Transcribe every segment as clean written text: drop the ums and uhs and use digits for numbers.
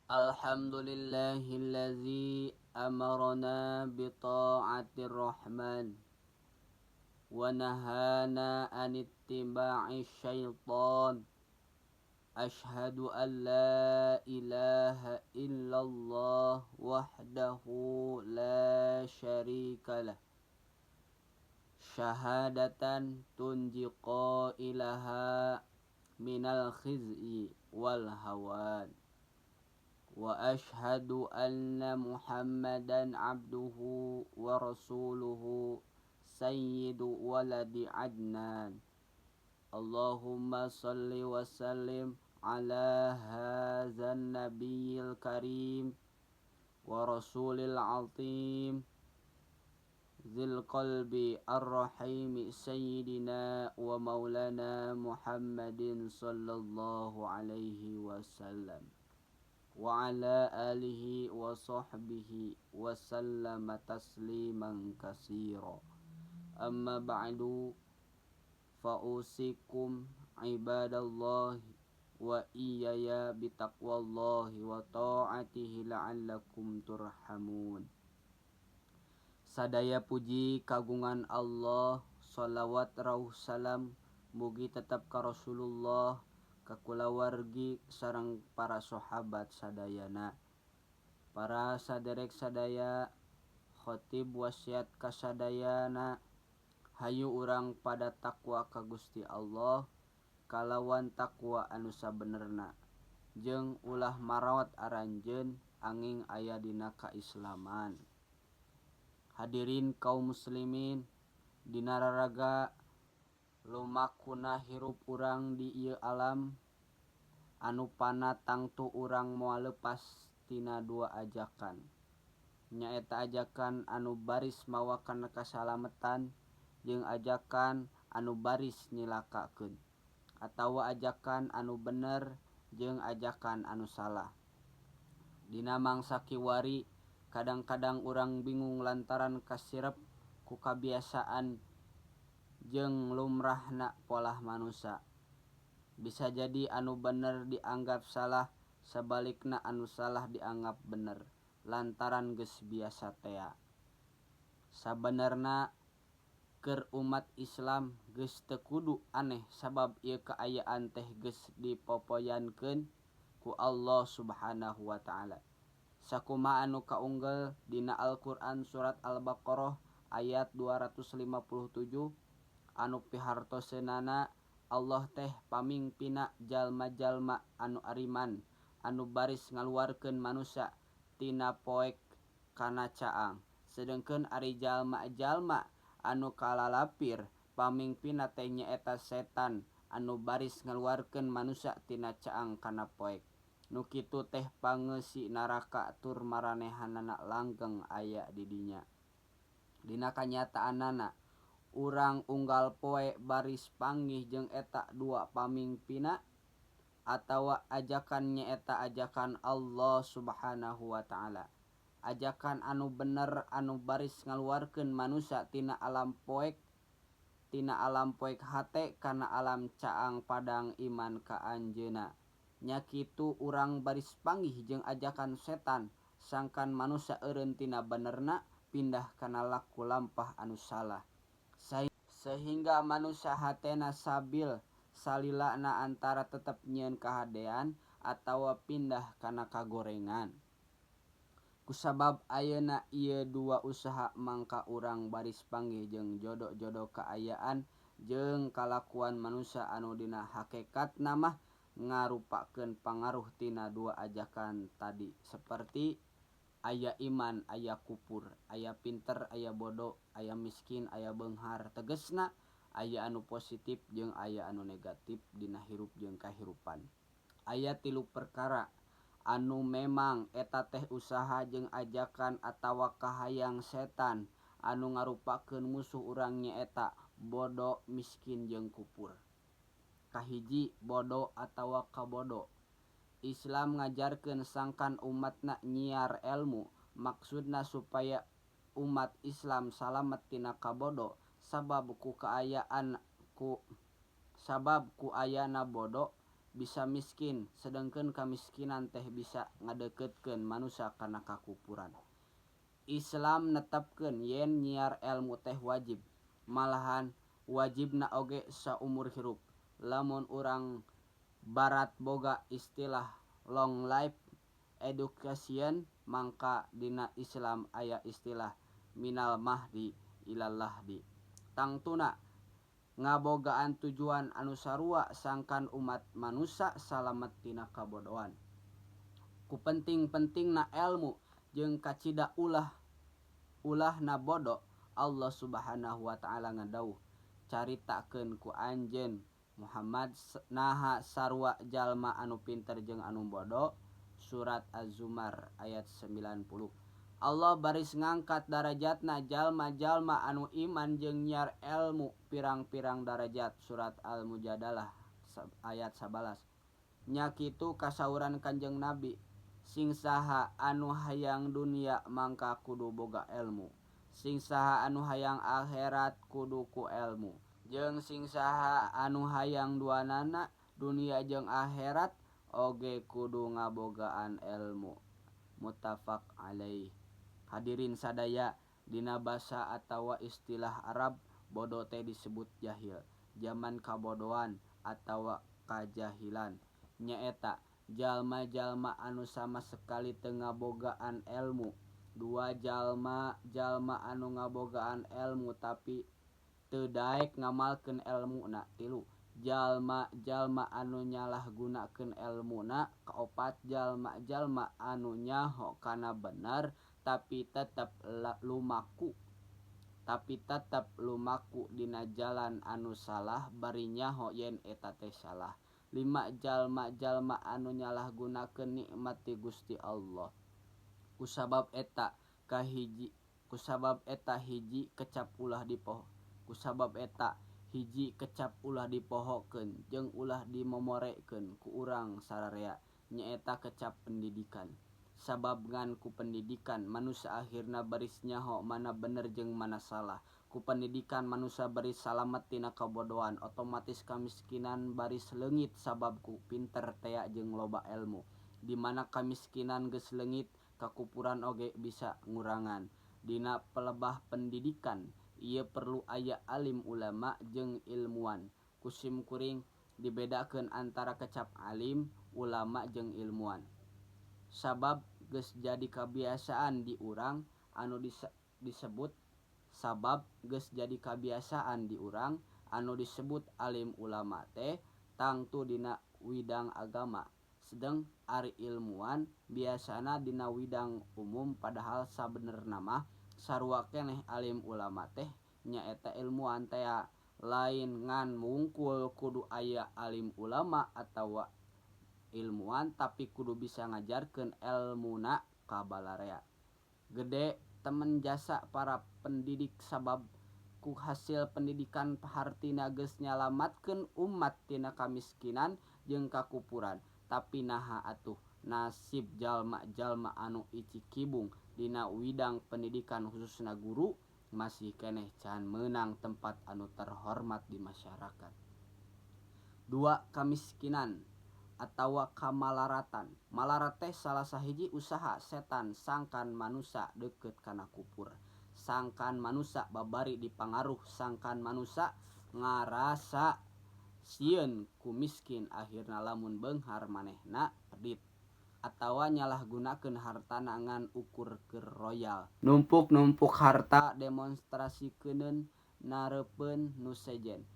Alhamdulillahillazi amarna bita'atir rahman wa nahana anittiba'i syaitan. Ashhadu an la ilaha illallah wahdahu la syarikalah. Syahadatan tunjiqa ilaha minal khiz'i wal hawan. Wa ashhadu anna Muhammadan abduhu wa rasuluhu sayyidu waladi Adnan. Allahumma salli wa sallim ala hadzal nabiyil karim wa rasulil azim zil qalbi ar-rahim sayyidina wa maulana Muhammadin sallallahu alaihi wasallam wa ala alihi wa sahbihi wa sallama tasliman katsira. Amma ba'du, fa'usikum ibadallahi wa iyaya bitaqwallahi wa ta'atihi la'allakum turhamun. Sadaya puji kagungan Allah, salawat rauh salam mugi tetap ka Rasulullah, ka kulawargi sareng para sahabat sadayana. Para saderek sadaya, khotib wasiat ka sadayana, hayu urang pada takwa ka Gusti Allah kalawan takwa anu sabenerna, jeung ulah marawat aranjeun anging aya dina kaislaman. Hadirin kaum muslimin, dina raraga lumakuna hirup urang di ieu alam, anu pana tangtu urang moal leupas tina dua ajakan. Nyaeta ajakan anu baris mawa kana kasalametan jeung ajakan anu baris nyilakakeun, atawa ajakan anu bener jeung ajakan anu salah. Dina mangsa kiwari kadang-kadang urang bingung lantaran kasirep ku kabiasaan jeung lumrahna polah manusa. Bisa jadi anu bener dianggap salah, sabalikna anu salah dianggap bener lantaran geus biasa tea. Sabenerna keur umat Islam geus teu kudu aneh sabab ieu kaayaan teh geus dipopoyankeun ku Allah Subhanahu wa taala. Sakumaha anu kaunggel dina Al-Qur'an surat Al-Baqarah ayat 257 anu pihartoseunana Allah teh pamingpina jalma-jalma anu ariman anu baris ngaluarkeun manusa tina poek kana caang, sedengkeun ari jalma-jalma anu kalalapir pamingpinna teh nyaeta setan anu baris ngaluarkeun manusa tina caang kana poek. Nu kitu teh pangeusi naraka tur maranehanana langgeng aya di dinya. Dina kanyataanana urang unggal poe baris panggih jeung eta dua pamingpina, atawa ajakan nyaeta ajakan Allah Subhanahu wa taala. Ajakan anu bener anu baris ngaluarkeun manusa tina alam poek hate kana alam caang padang iman ka anjeunna. Nya kitu urang baris panggih jeung ajakan setan sangkan manusia eureun tina benerna pindah kana laku lampah anu salah. Sehingga manusia hatena sabil salilana antara tetep nyieun kahadean atawa pindah kana kagorengan. Kusabab ayeuna ieu dua usaha mangka urang baris panggih jeung jodo-jodo kaayaan jeung kalakuan manusia anu dina hakekatna mah ngarupakeun pangaruh tina dua ajakan tadi, seperti aya iman aya kufur, aya pinter aya bodo, aya miskin aya beunghar. Tegesna aya anu positif jeung aya anu negatif dina hirup jeung kahirupan. Aya 3 perkara anu memang eta teh usaha jeung ajakan atawa kahayang setan anu ngarupakeun musuh urang nyaeta bodo, miskin jeung kufur. Kahiji, bodo atawa kabodo. Islam ngajarkeun sangkan umatna nyiar ilmu, maksudna supaya umat Islam salamet tina kabodo sabab ku ayana bodo bisa miskin sedangkan kamiskinan teh bisa ngadeketkeun manusia kana kakupuran. Islam netepkeun yen nyiar ilmu teh wajib, malahan wajibna oge saumur hirup. Lamun urang barat boga istilah long life education, mangka dina Islam aya istilah minal mahdi ilal lahdi. Tangtuna ngabogaan tujuan anu sarua sangkan umat manusia salamet tina kabodohan. Ku penting-pentingna ilmu jeung kacida ulahna bodo, Allah Subhanahu wa taala ngadauh caritakeun ku anjeun Muhammad naha sarua jalma anu pinter jeung anu bodo. Surat Az-Zumar ayat 90. Allah baris ngangkat darajatna jalma-jalma anu iman jeung nyiar ilmu pirang-pirang darajat. Surat Al-Mujadalah ayat 11. Nya kitu kasauran Kanjeng Nabi, sing saha anu hayang dunia mangka kudu boga ilmu, sing saha anu hayang akhirat kudu ku ilmu, jeung sing saha anu hayang duanana dunia jeung akhirat oge kudu ngabogaan ilmu. Muttafaq alaih. Hadirin sadaya, dina basa atawa istilah Arab bodo teh disebut jahil, zaman kabodohan atawa kajahilan. Nyaeta jalma-jalma anu sama sekali teu ngabogaan ilmu. Dua jalma anu ngabogaan ilmu tapi teu daek ngamalkeun ilmuna. Tilu, jalma anu nyalahgunakeun ilmuna. Kaopat, jalma anu nyaho kana bener tapi tetep lumaku dina jalan anu salah bari nyaho yen eta teh salah. 5, jalma anu nyalahgunakeun nikmat ti Gusti Allah. Kusabab eta hiji kecap ulah dipohokeun jeung ulah dimomorekeun ku urang sararea, nyaeta kecap pendidikan. Sabab ngan ku pendidikan manusia akhirna baris nyaho mana bener jeung mana salah. Ku pendidikan manusia baris salamet tina kabodohan. Otomatis kamiskinan baris leungit sabab ku pinter tea jeung loba ilmu. Di mana kamiskinan geus leungit, kakupuran oge bisa ngurangan. Dina pelebah pendidikan ieu perlu aya alim ulama jeung ilmuwan. Kusim kuring dibedakeun antara kecap alim, ulama jeung ilmuwan. Sabab geus jadi kabiasaan di urang anu disebut alim ulama teh tangtu dina widang agama, sedeng ari ilmuwan biasana dina widang umum. Padahal sabenerna mah sarua keneh alim ulama teh nyaeta ilmuwan tea. Lain ngan mungkul kudu aya alim ulama atawa ilmuwan tapi kudu bisa ngajarkeun ilmuna ka balarea. Gede temen jasa para pendidik sabab ku hasil pendidikan hartina geus nyalamatkeun umat tina kamiskinan jeung kakupuran. Tapi naha atuh nasib jalma-jalma anu icikibung dina widang pendidikan khususna guru masih keneh can meunang tempat anu terhormat di masyarakat. 2, kamiskinan atawa kamalaratan. Malarat teh salah sahiji usaha setan sangkan manusia deukeut kana kupur. Sangkan manusia babari dipangaruh, sangkan manusia ngarasa sieun ku miskin, akhirna lamun beunghar manehna pedit atawa nyalahgunakeun hartana ngan ukur keur royal. Numpuk-numpuk harta demonstrasikeun nareupeun nu sejen.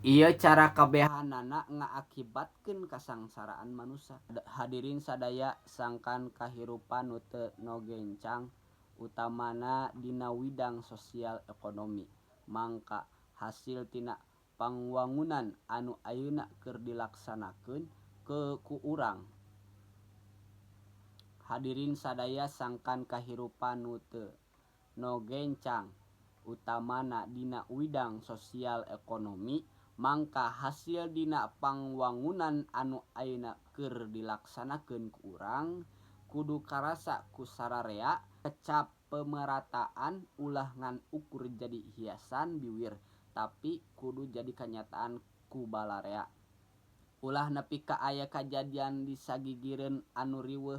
Ieu cara kabehanana ngaakibatkeun kasangsaraan manusia. Hadirin sadaya, sangkan kahirupan nu teu nogencang utamana dina widang sosial ekonomi, mangka hasil tina pangwangunan anu ayeuna keur dilaksanakeun ku urang. Hadirin sadaya, sangkan kahirupan nu teu nogencang utamana dina widang sosial ekonomi, mangka hasil dina pangwangunan anu ayeuna keur dilaksanakeun ku urang kudu karasa ku sararea. Kecap pemerataan ulah ngan ukur jadi hiasan biwir, tapi kudu jadi kanyataan ku balarea. Ulah nepi ka aya kajadian disagigireun anu riweuh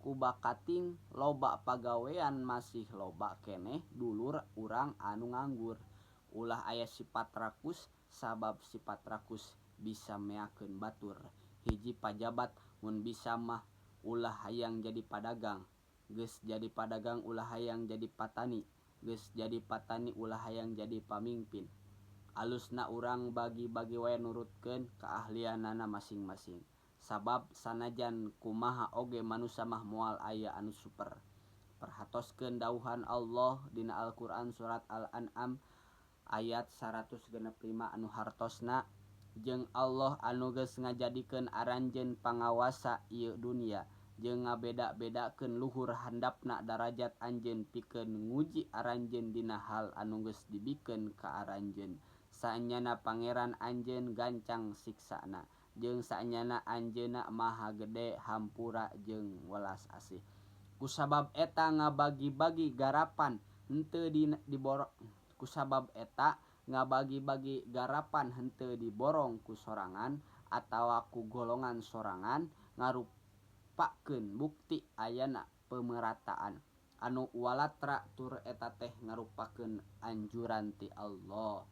ku bakating loba pagawean masih loba keneh dulur urang anu nganggur. Ulah aya sifat rakus sabab sifat rakus bisa meakeun batur. Hiji pajabat mun bisa mah ulah hayang jadi padagang, geus jadi padagang ulah hayang jadi patani, geus jadi patani ulah hayang jadi pamimpin. Alusna urang bagi-bagi wae nurutkeun keahlianana masing-masing. Sabab sanajan kumaha oge manusia mah moal aya anu super. Perhatoskeun dauhan Allah dina Al-Qur'an surat Al-An'am ayat 165 anu hartosna, jeung Allah anu geus ngajadikeun aranjeun pangawasa ieu dunia jeung ngabeda-bedakeun luhur handapna darajat anjeun pikeun nguji aranjeun dina hal anu geus dibikeun ka aranjeun. Saenyana pangeran anjeun gancang siksana jeung saenyana anjeunna maha gede hampura jeung welas asih. Kusabab eta ngabagi-bagi garapan henteu diborong kusabab eta ngabagi-bagi garapan henteu diborong ku sorangan atawa ku golongan sorangan ngarupakeun bukti ayana pemerataan anu walatra tur eta teh ngarupakeun anjuran ti Allah.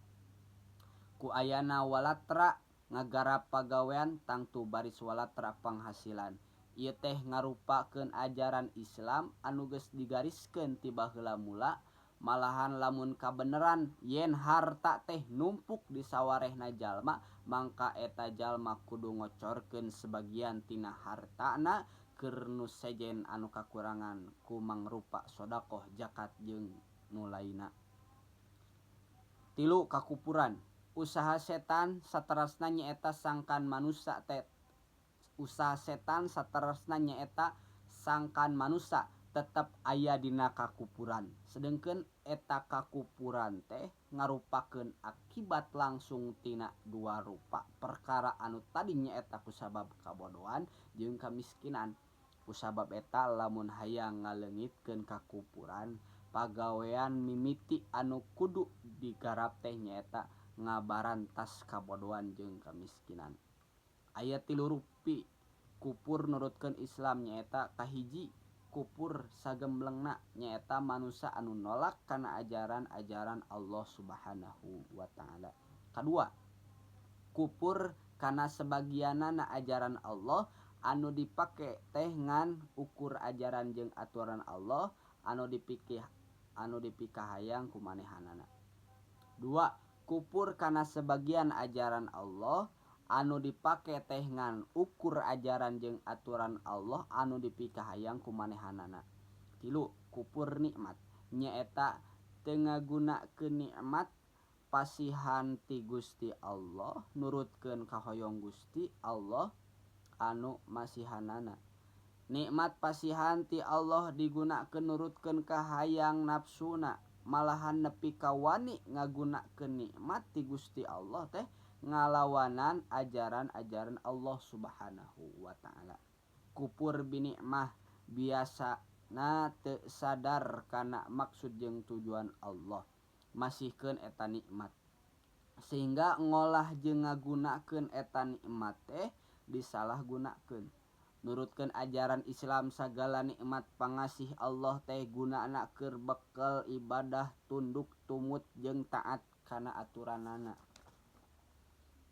Ku ayana walatra ngagarap pagawean tangtu baris walatra penghasilan. Ieu teh ngarupakeun ajaran Islam anu geus digariskeun ti baheula mula, malahan lamun kabeneran yen harta teh numpuk di sawarehna jalma mangka eta jalma kudu ngocorkeun sebagian tina hartana keur nu sejen anu kakurangan ku mangrupa sodaqoh, zakat jeung nu lainna. 3. Kakupuran. Usaha setan saterasna nyaeta sangkan manusia tetep aya dina kakupuran. Sedengkeun eta kakupuran teh ngarupakeun akibat langsung tina dua rupa perkara anu tadi nyaeta kusabab kabodohan jeung kamiskinan. Kusabab eta lamun hayang ngaleungitkeun kakupuran, pagawean mimiti anu kudu digarap teh nyaeta ngabarantas kabodohan jeung kamiskinan. Aya 3 rupi kupur nurutkeun Islam nyaeta kahiji kupur sagemblengna nyaeta manusia anu nolak kana ajaran-ajaran Allah Subhanahu wa taala. Kadua, kupur kana sebagianana ajaran Allah anu dipake teh ngan ukur ajaran jeung aturan Allah anu dipikahayang ku manehanana. 2. Kupur kana sebagian ajaran Allah anu dipake teh ngan ukur ajaran jeung aturan Allah anu dipikahayang ku manehanana. 3. Kupur nikmat nyaeta teu ngagunakeun nikmat pasihan ti Gusti Allah nurutkeun kahoyong Gusti Allah anu masihanana. Nikmat pasihan ti Allah digunakeun nurutkeun kahayang nafsuna, malahan nepi ka wani ngagunakeun nikmat ti Gusti Allah teh ngalawanan ajaran-ajaran Allah Subhanahu wa taala. Kupur binikmah biasana teu sadar kana maksud jeung tujuan Allah masihkeun eta nikmat, sehingga ngolah jeung ngagunakeun eta nikmat teh disalahgunakeun. Nurutkeun ajaran Islam sagala nikmat pangasih Allah teh gunana keur bekel ibadah tunduk tumut jeung taat kana aturanana.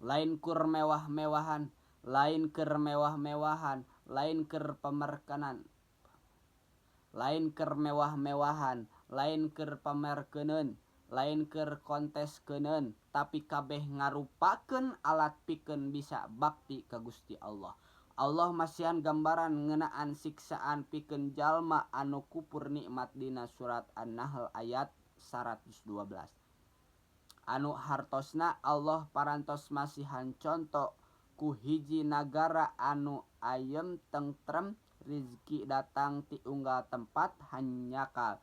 Lain keur mewah-mewahan, lain keur mewah-mewahan, lain keur pamerkenan, lain keur mewah-mewahan, lain keur pamerkeuneun, lain keur konteskeuneun, tapi kabeh ngarupakeun alat pikeun bisa bakti ka Gusti Allah. Allah masihan gambaran ngeunaan siksaan pikeun jalma anu kupur nikmat dina surat An-Nahl ayat 112. Anu hartosna Allah parantos masihan conto ku hiji nagara anu ayem tentrem, rizki datang ti unggal tempat, hanyakal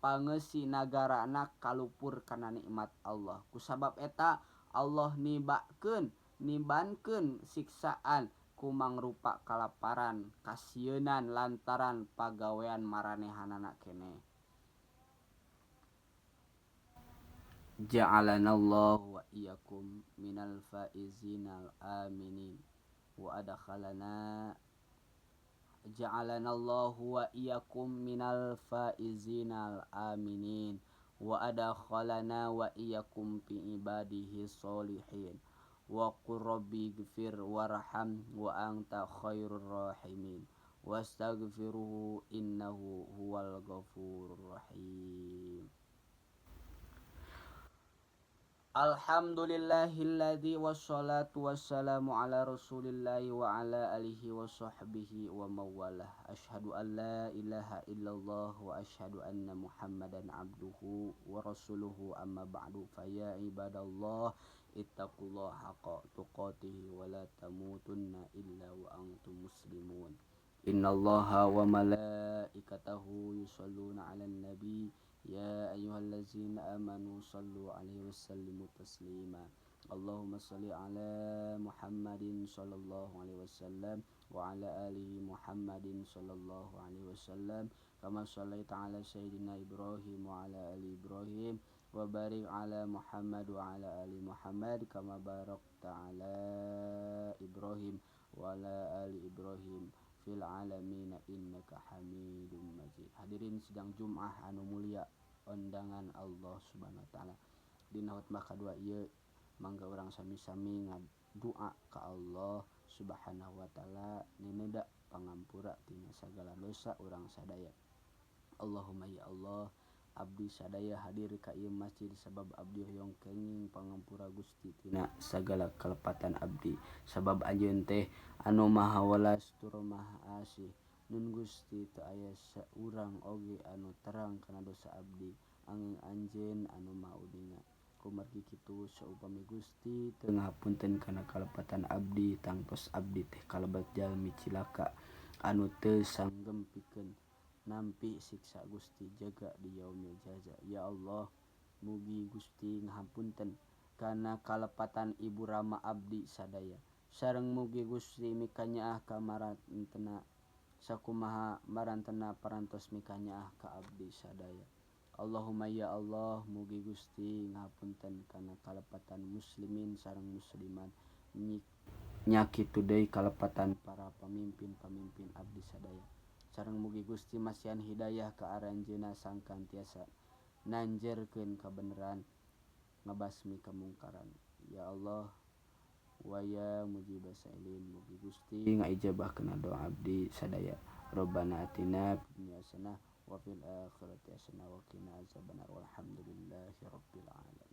pangeussi nagarana kalupur kana nikmat Allah. Kusabab eta Allah nibankeun siksaan ku mangrupa kalaparan, kasieun lantaran pagawean maranehanana keneh. Ja'alanallahu wa iyyakum minal faizinal aminin wa adkhalana Ja'alanallahu wa iyyakum minal faizinal aminin wa adkhalana wa iyyakum fi ibadihi sholihin wa qur rabbi ighfir warham wa anta khairur rahimin wastaghfiruhu innahu huwal ghafurur rahim. Alhamdulillahilladzi wassalatu wassalamu ala rasulillahi wa ala alihi wa sahbihi wa mawalah. Asyhadu an la ilaha illallah wa asyhadu anna muhammadan abduhu wa rasuluhu amma ba'du faya ibadallah ittaqullaha haqqa tuqatih wa la tamutunna illa wa antum muslimun. Innallaha wa malaikatahu yusholluna 'alan nabi ya ayyuhallazina amanu sallu alaihi wasallimu taslima. Allahumma shalli ala Muhammadin sallallahu alaihi wasallam wa ala ali Muhammadin sallallahu alaihi wasallam kama shallaita ala sayyidina Ibrahim wa ala ali Ibrahim wa barik ala Muhammad wa ala ali Muhammad kama barakta ala Ibrahim wa ala ali Ibrahim fil alamin innaka hamidum majid. Hadirin sidang Jumat anu mulia undangan Allah Subhanahu wa taala. Dina khutbah kadua ieu mangga urang sami-sami ngadua ka Allah Subhanahu wa taala nineda pangampura tina sagala dosa urang sadaya. Allahumma ya Allah, abdi sadaya hadir ka ieu masjid sabab abdi hoyong kenging pangampura Gusti tina sagala kalepatan abdi. Sabab anjeun teh anu maha welas tur maha asih. Nun Gusti teu aya saurang oge anu terang kana dosa abdi angin anjeun anu maha uninga. Kumargi kitu saupami Gusti teu ngahapunten kana kalepatan abdi tangtos abdi teh kalebat jalmi cilaka anu teu sanggem pikeun nampi siksa Gusti jaga di yaumil jaza. Ya Allah, mugi Gusti ngahampunten kana kalepatan ibu rama abdi sadaya. Sareng mugi Gusti mikanyaah ka marantena sakumaha marantena parantos mikanyaah ka abdi sadaya. Allahumma ya Allah, mugi Gusti ngahapunten kana kalepatan muslimin sareng muslimat nya kitu deui kalepatan para pamimpin-pamimpin abdi sadaya. Sareng mugi Gusti masihan hidayah ka aranjeunna sangkan tiasa nanjerkeun kabeneran ngabasmi kamungkaran. Ya Allah wa ya mujibas sailin, mugi Gusti ngaijabahkeun doa abdi sadaya. Rabbana atina fid dunya hasanah wa fil akhirati hasanah wa qina azabannar walhamdulillahi rabbil alamin.